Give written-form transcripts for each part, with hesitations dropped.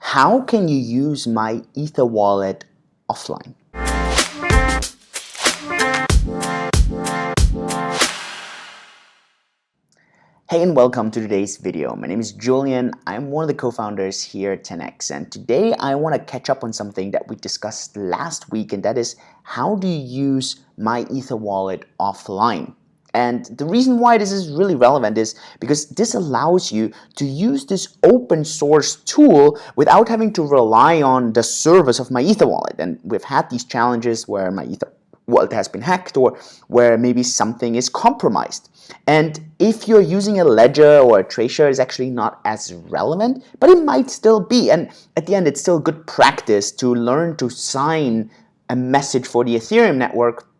How can you use MyEtherWallet offline? Hey and welcome to today's video. My name is Julian. I'm one of the co-founders here at 10x, and today I want to catch up on something that we discussed last week, and that is how do you use MyEtherWallet offline? And the reason why this is really relevant is because this allows you to use this open source tool without having to rely on the service of MyEtherWallet. And we've had these challenges where MyEtherWallet has been hacked or where maybe something is compromised. And if you're using a ledger or a tracer, it's actually not as relevant, but it might still be. And at the end, it's still good practice to learn to sign a message for the Ethereum network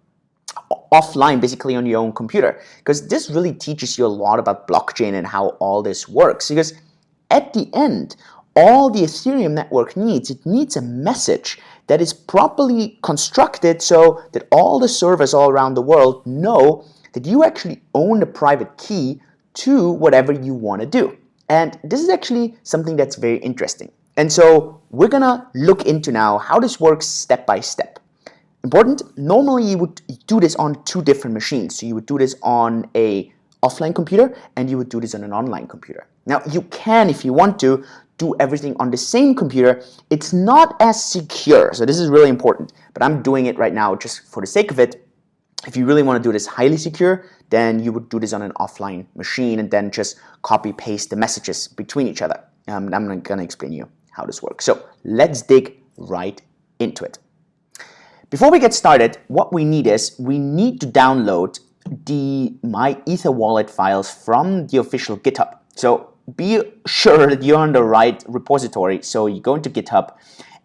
offline, basically on your own computer, because this really teaches you a lot about blockchain and how all this works. Because at the end, all the Ethereum network needs, it needs a message that is properly constructed so that all the servers all around the world know that you actually own the private key to whatever you want to do. And this is actually something that's very interesting. And so we're gonna look into now how this works step by step. Important, normally you would do this on two different machines. So you would do this on a offline computer and you would do this on an online computer. Now you can, if you want to, do everything on the same computer. It's not as secure, so this is really important, but I'm doing it right now just for the sake of it. If you really want to do this highly secure, then you would do this on an offline machine and then just copy paste the messages between each other. I'm going to explain you how this works. So let's dig right into it. Before we get started, what we need is we need to download the MyEtherWallet files from the official GitHub. So be sure that you're on the right repository. So you go into GitHub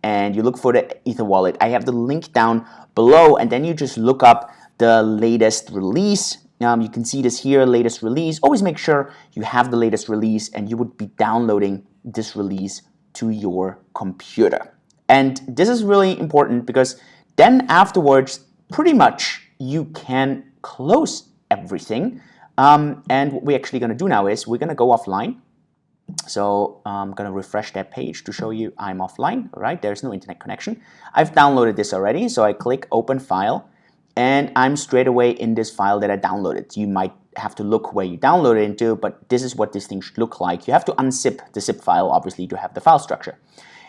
and you look for the EtherWallet. I have the link down below, and then you just look up the latest release. You can see this here, latest release. Always make sure you have the latest release and you would be downloading this release to your computer. And this is really important because then afterwards, pretty much you can close everything. And what we're actually going to do now is we're going to go offline. So I'm going to refresh that page to show you I'm offline. All right, there's no internet connection. I've downloaded this already. So I click open file and I'm straight away in this file that I downloaded. You might have to look where you download it into, but this is what this thing should look like. You have to unzip the zip file, obviously, to have the file structure.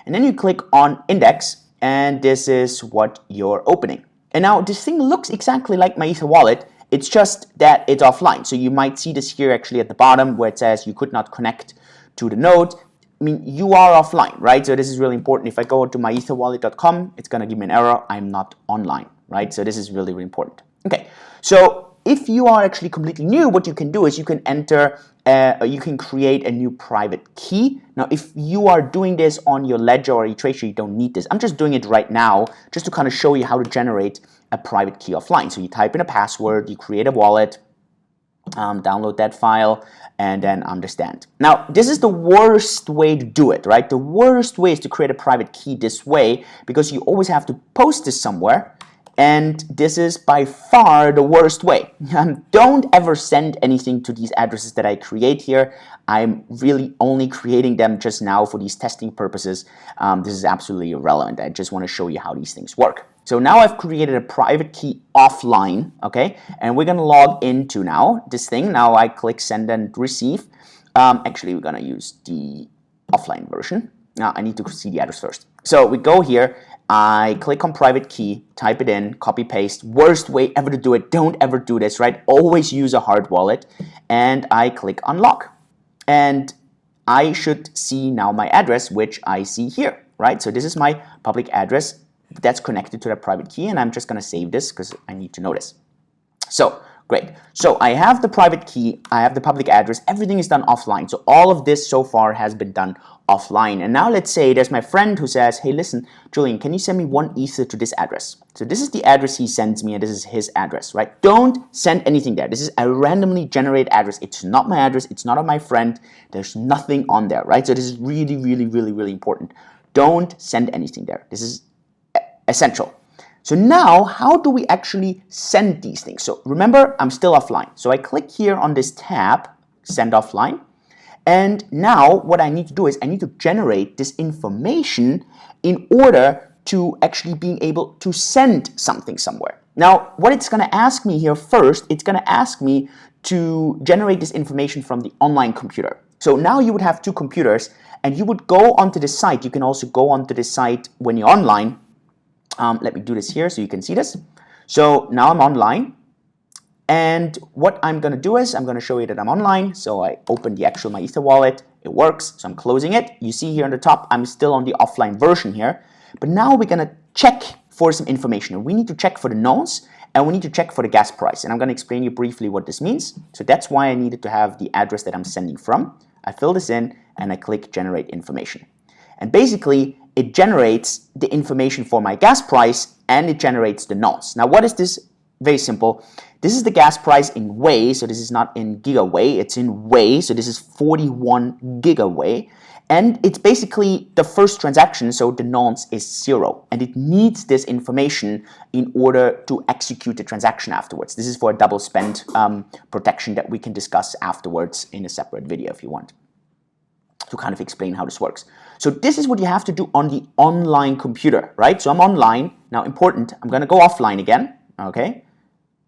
And then you click on index. And this is what you're opening. And now this thing looks exactly like MyEtherWallet. It's just that it's offline. So you might see this here actually at the bottom where it says you could not connect to the node. I mean, you are offline, right? So this is really important. If I go to myetherwallet.com, it's going to give me an error. I'm not online, right? So this is really, really important. Okay, so if you are actually completely new, what you can do is you can enter, you can create a new private key. Now, if you are doing this on your ledger or your tracer, you don't need this. I'm just doing it right now just to kind of show you how to generate a private key offline. So you type in a password, you create a wallet, download that file, and then understand. Now, this is the worst way to do it, right? The worst way is to create a private key this way because you always have to post this somewhere. And this is by far the worst way. Don't ever send anything to these addresses that I create here. I'm really only creating them just now for these testing purposes. This is absolutely irrelevant. I just want to show you how these things work. So now I've created a private key offline, okay? And we're going to log into now this thing. Now I click send and receive. Actually, we're going to use the offline version. Now I need to see the address first. So we go here. I click on private key, type it in, copy paste. Worst way ever to do it. Don't ever do this, right? Always use a hard wallet. And I click unlock. And I should see now my address, which I see here, right? So this is my public address that's connected to that private key. And I'm just going to save this because I need to know this. So great. So I have the private key. I have the public address. Everything is done offline. So all of this so far has been done offline. And now let's say there's my friend who says, hey, listen, Julian, can you send me 1 Ether to this address? So this is the address he sends me, and this is his address, right? Don't send anything there. This is a randomly generated address. It's not my address. It's not of my friend. There's nothing on there, right? So this is really, really, really, really important. Don't send anything there. This is essential. So now, how do we actually send these things? So remember, I'm still offline. So I click here on this tab, send offline. And now what I need to do is I need to generate this information in order to actually being able to send something somewhere. Now, what it's going to ask me here first, it's going to ask me to generate this information from the online computer. So now you would have two computers, and you would go onto the site. You can also go onto the site when you're online. Let me do this here so you can see this. So now I'm online. And what I'm going to do is I'm going to show you that I'm online. So I open the actual MyEtherWallet. It works. So I'm closing it. You see here on the top, I'm still on the offline version here. But now we're going to check for some information. We need to check for the nonce, and we need to check for the gas price. And I'm going to explain you briefly what this means. So that's why I needed to have the address that I'm sending from. I fill this in and I click generate information. And basically, it generates the information for my gas price and it generates the nonce. Now, what is this? Very simple. This is the gas price in Wei, so this is not in gigawei, it's in Wei, so this is 41 gigawei. And it's basically the first transaction, so the nonce is 0. And it needs this information in order to execute the transaction afterwards. This is for a double spend protection that we can discuss afterwards in a separate video if you want, to kind of explain how this works. So this is what you have to do on the online computer, right? So I'm online. Now, important, I'm going to go offline again, okay?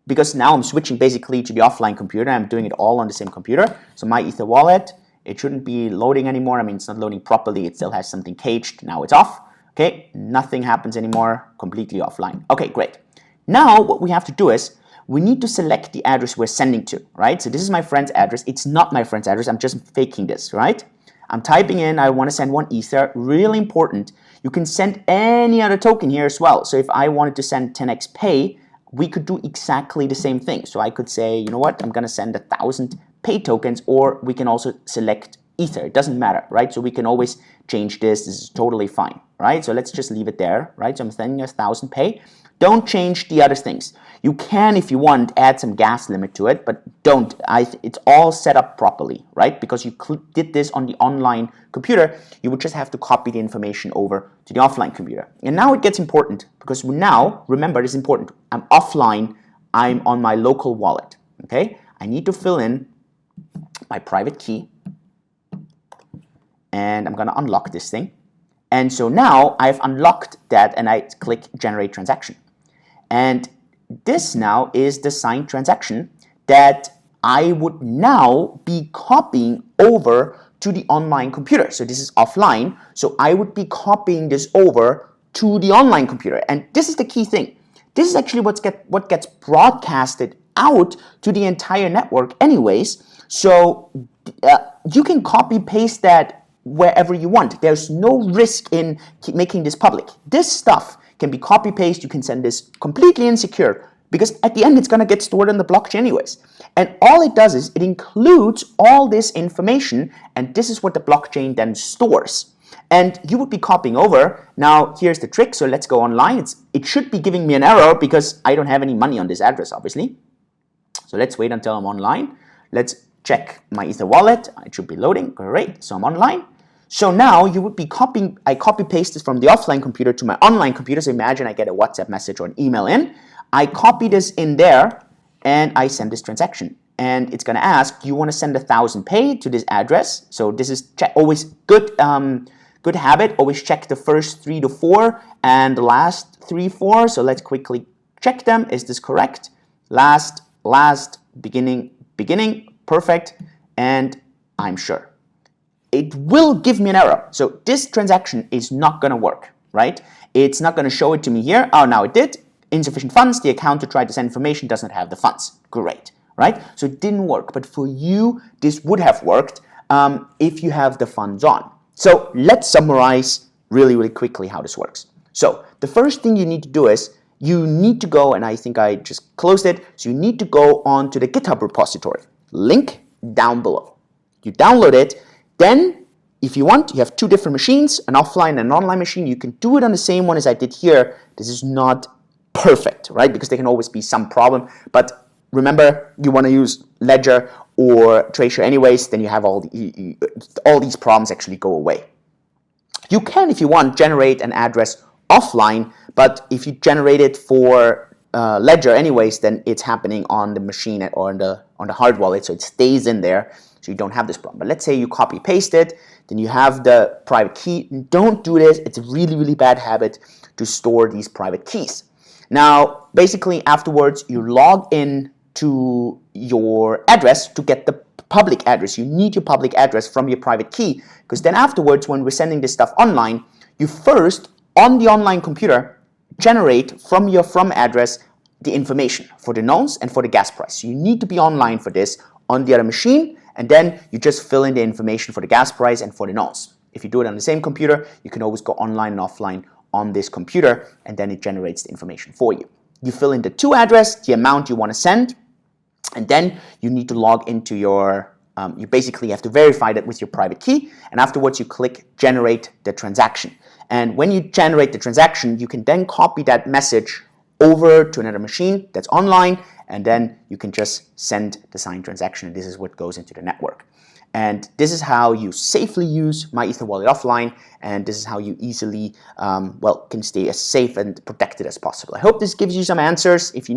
Because now I'm switching basically to the offline computer. I'm doing it all on the same computer. So MyEtherWallet, it shouldn't be loading anymore. I mean, it's not loading properly. It still has something caged. Now it's off. Okay, nothing happens anymore. Completely offline. Okay, great. Now what we have to do is we need to select the address we're sending to, right? So this is my friend's address. It's not my friend's address. I'm just faking this, right? I'm typing in, I want to send 1 Ether. Really important. You can send any other token here as well. So if I wanted to send 10x Pay, we could do exactly the same thing. So I could say, you know what, I'm going to send 1,000 pay tokens, or we can also select Ether. It doesn't matter, right? So we can always change this. This is totally fine, right? So let's just leave it there, right? So I'm sending 1,000 pay. Don't change the other things. You can, if you want, add some gas limit to it, but don't. It's all set up properly, right? Because you did this on the online computer, you would just have to copy the information over to the offline computer. And now it gets important, because now, remember, this is important. I'm offline. I'm on my local wallet, okay? I need to fill in my private key, and I'm going to unlock this thing. And so now I've unlocked that, and I click generate transaction. And this now is the signed transaction that I would now be copying over to the online computer. So this is offline. So I would be copying this over to the online computer. And this is the key thing. This is actually what gets broadcasted out to the entire network anyways. So you can copy paste that wherever you want. There's no risk in making this public. This stuff can be copy paste. You can send this completely insecure, because at the end it's going to get stored on the blockchain anyways. And all it does is it includes all this information, and this is what the blockchain then stores. And you would be copying over. Now here's the trick. So let's go online. It should be giving me an error because I don't have any money on this address, obviously. So let's wait until I'm online. Let's check my MyEtherWallet. It should be loading. Great. So I'm online. So now you would be copying, I copy paste this from the offline computer to my online computer. So imagine I get a WhatsApp message or an email in. I copy this in there and I send this transaction. And it's going to ask, do you want to send 1,000 pay to this address? So this is always good, good habit. Always check the first 3 to 4 and the last 3, 4. So let's quickly check them. Is this correct? Last, beginning, perfect. And I'm sure. It will give me an error. So this transaction is not going to work, right? It's not going to show it to me here. Oh, now it did. Insufficient funds. The account to try to send information doesn't have the funds. Great, right? So it didn't work. But for you, this would have worked if you have the funds on. So let's summarize really, really quickly how this works. So the first thing you need to do is you need to go, and I think I just closed it. So you need to go on to the GitHub repository. Link down below. You download it. Then, if you want, you have 2 different machines, an offline and an online machine. You can do it on the same one as I did here. This is not perfect, right? Because there can always be some problem. But remember, you want to use Ledger or Tracer anyways, then you have all these problems actually go away. You can, if you want, generate an address offline, but if you generate it for Ledger anyways, then it's happening on the machine or on the hard wallet, so it stays in there. so you don't have this problem. But let's say you copy paste it, then you have the private key. Don't do this. It's a really, really bad habit to store these private keys. Now, basically afterwards, you log in to your address to get the public address. You need your public address from your private key, because then afterwards, when we're sending this stuff online, you first, on the online computer, generate from your from address the information for the nonce and for the gas price. So you need to be online for this on the other machine, and then you just fill in the information for the gas price and for the nonce. If you do it on the same computer, you can always go online and offline on this computer, and then it generates the information for you. You fill in the to address, the amount you want to send, and then you need to log into your, you basically have to verify that with your private key, and afterwards you click generate the transaction. And when you generate the transaction, you can then copy that message over to another machine that's online, and then you can just send the signed transaction, and this is what goes into the network. And this is how you safely use MyEtherWallet offline, and this is how you easily, can stay as safe and protected as possible. I hope this gives you some answers. If you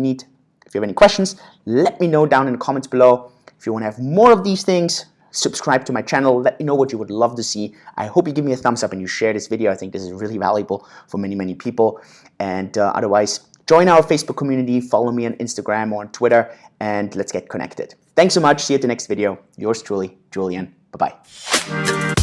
have any questions, let me know down in the comments below. If you want to have more of these things, subscribe to my channel. Let me know what you would love to see. I hope you give me a thumbs up and you share this video. I think this is really valuable for many, many people. And otherwise, join our Facebook community, follow me on Instagram or on Twitter, and let's get connected. Thanks so much. See you at the next video. Yours truly, Julian. Bye-bye.